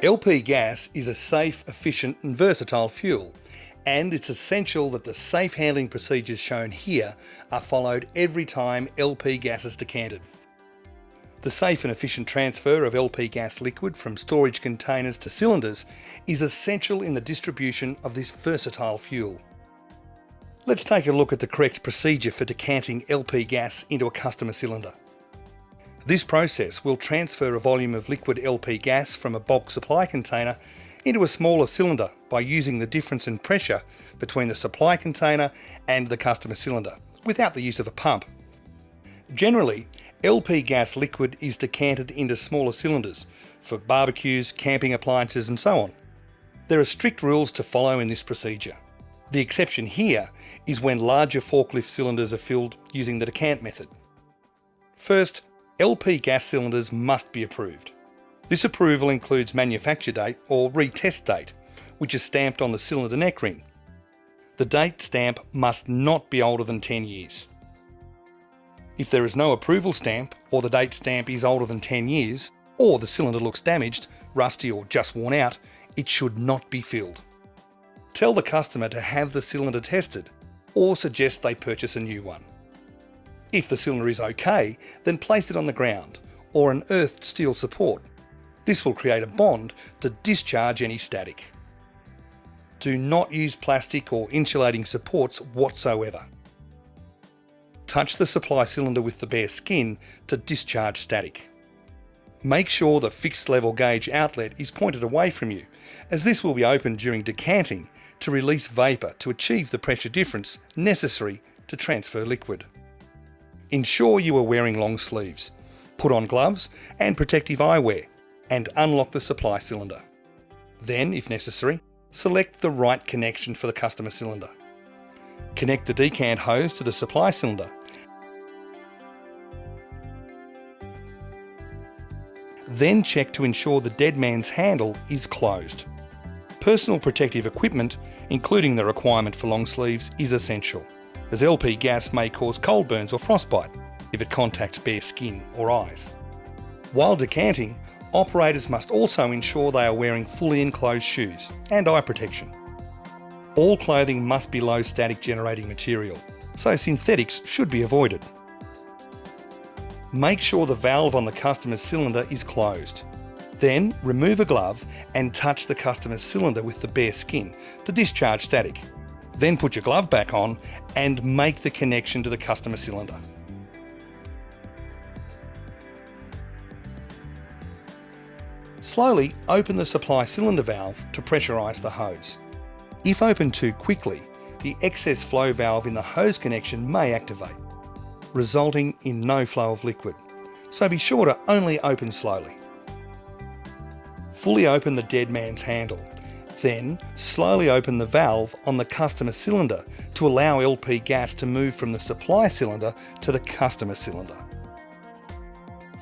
LP gas is a safe, efficient and versatile fuel, and it's essential that the safe handling procedures shown here are followed every time LP gas is decanted. The safe and efficient transfer of LP gas liquid from storage containers to cylinders is essential in the distribution of this versatile fuel. Let's take a look at the correct procedure for decanting LP gas into a customer cylinder. This process will transfer a volume of liquid LP gas from a bulk supply container into a smaller cylinder by using the difference in pressure between the supply container and the customer cylinder, without the use of a pump. Generally, LP gas liquid is decanted into smaller cylinders for barbecues, camping appliances and so on. There are strict rules to follow in this procedure. The exception here is when larger forklift cylinders are filled using the decant method. First, LP gas cylinders must be approved. This approval includes manufacture date or retest date, which is stamped on the cylinder neck ring. The date stamp must not be older than 10 years. If there is no approval stamp, or the date stamp is older than 10 years, or the cylinder looks damaged, rusty or just worn out, it should not be filled. Tell the customer to have the cylinder tested, or suggest they purchase a new one. If the cylinder is okay, then place it on the ground or an earthed steel support. This will create a bond to discharge any static. Do not use plastic or insulating supports whatsoever. Touch the supply cylinder with the bare skin to discharge static. Make sure the fixed level gauge outlet is pointed away from you, as this will be opened during decanting to release vapour to achieve the pressure difference necessary to transfer liquid. Ensure you are wearing long sleeves. Put on gloves and protective eyewear and unlock the supply cylinder. Then, if necessary, select the right connection for the customer cylinder. Connect the decant hose to the supply cylinder. Then check to ensure the dead man's handle is closed. Personal protective equipment, including the requirement for long sleeves, is essential, as LP gas may cause cold burns or frostbite if it contacts bare skin or eyes. While decanting, operators must also ensure they are wearing fully enclosed shoes and eye protection. All clothing must be low static generating material, so synthetics should be avoided. Make sure the valve on the customer's cylinder is closed. Then remove a glove and touch the customer's cylinder with the bare skin to discharge static. Then put your glove back on and make the connection to the customer cylinder. Slowly open the supply cylinder valve to pressurise the hose. If opened too quickly, the excess flow valve in the hose connection may activate, resulting in no flow of liquid, so be sure to only open slowly. Fully open the dead man's handle. Then, slowly open the valve on the customer cylinder to allow LP gas to move from the supply cylinder to the customer cylinder.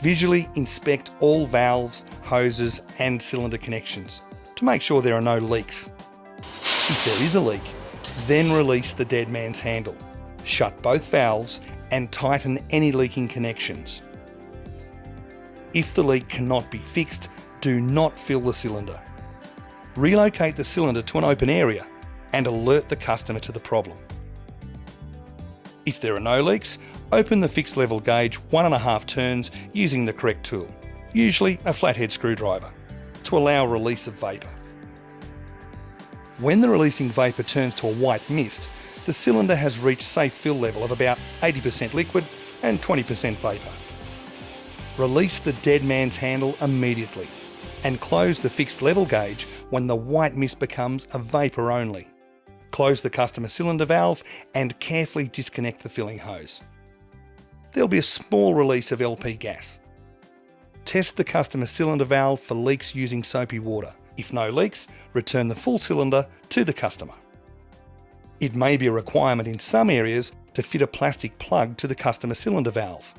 Visually inspect all valves, hoses and cylinder connections to make sure there are no leaks. If there is a leak, then release the dead man's handle. Shut both valves and tighten any leaking connections. If the leak cannot be fixed, do not fill the cylinder. Relocate the cylinder to an open area and alert the customer to the problem. If there are no leaks, open the fixed level gauge 1.5 turns using the correct tool, usually a flathead screwdriver, to allow release of vapour. When the releasing vapour turns to a white mist, the cylinder has reached safe fill level of about 80% liquid and 20% vapour. Release the dead man's handle immediately and close the fixed level gauge when the white mist becomes a vapour only. Close the customer cylinder valve and carefully disconnect the filling hose. There will be a small release of LP gas. Test the customer cylinder valve for leaks using soapy water. If no leaks, return the full cylinder to the customer. It may be a requirement in some areas to fit a plastic plug to the customer cylinder valve.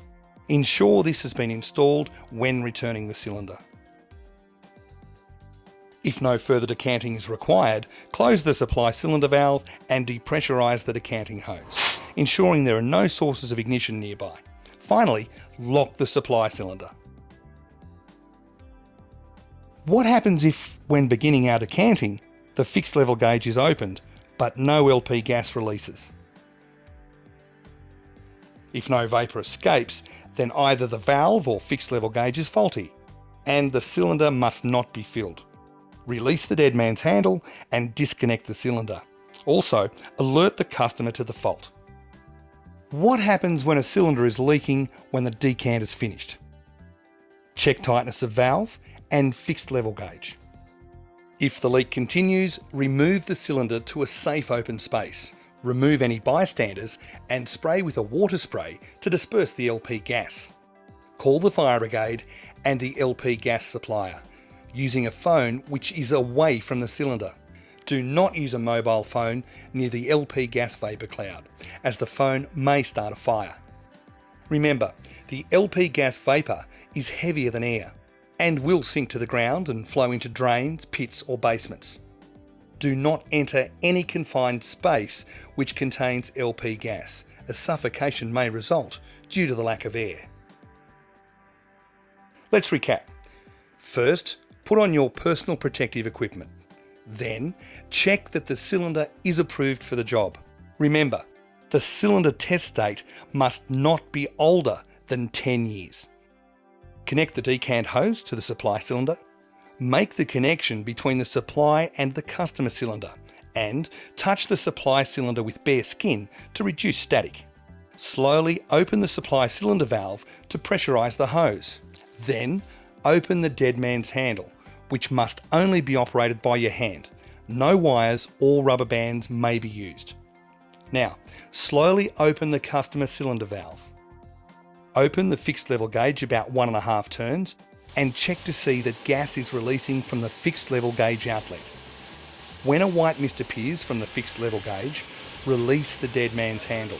Ensure this has been installed when returning the cylinder. If no further decanting is required, close the supply cylinder valve and depressurise the decanting hose, ensuring there are no sources of ignition nearby. Finally, lock the supply cylinder. What happens if, when beginning our decanting, the fixed level gauge is opened, but no LP gas releases? If no vapour escapes, then either the valve or fixed level gauge is faulty, and the cylinder must not be filled. Release the dead man's handle and disconnect the cylinder. Also, alert the customer to the fault. What happens when a cylinder is leaking when the decant is finished? Check tightness of valve and fixed level gauge. If the leak continues, remove the cylinder to a safe open space. Remove any bystanders and spray with a water spray to disperse the LP gas. Call the fire brigade and the LP gas supplier, using a phone which is away from the cylinder. Do not use a mobile phone near the LP gas vapour cloud, as the phone may start a fire. Remember, the LP gas vapour is heavier than air and will sink to the ground and flow into drains, pits or basements. Do not enter any confined space which contains LP gas, as suffocation may result due to the lack of air. Let's recap. First, put on your personal protective equipment. Then, check that the cylinder is approved for the job. Remember, the cylinder test date must not be older than 10 years. Connect the decant hose to the supply cylinder. Make the connection between the supply and the customer cylinder, and touch the supply cylinder with bare skin to reduce static. Slowly open the supply cylinder valve to pressurise the hose. Then, open the dead man's handle, which must only be operated by your hand. No wires or rubber bands may be used. Now, slowly open the customer cylinder valve. Open the fixed level gauge about 1.5 turns and check to see that gas is releasing from the fixed level gauge outlet. When a white mist appears from the fixed level gauge, release the dead man's handle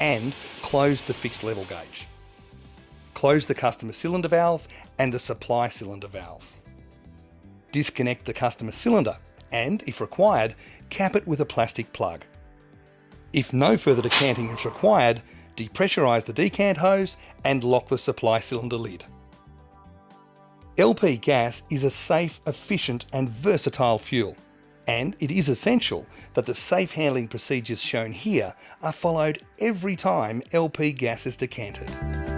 and close the fixed level gauge. Close the customer cylinder valve and the supply cylinder valve. Disconnect the customer cylinder and, if required, cap it with a plastic plug. If no further decanting is required, depressurise the decant hose and lock the supply cylinder lid. LP gas is a safe, efficient and versatile fuel, and it is essential that the safe handling procedures shown here are followed every time LP gas is decanted.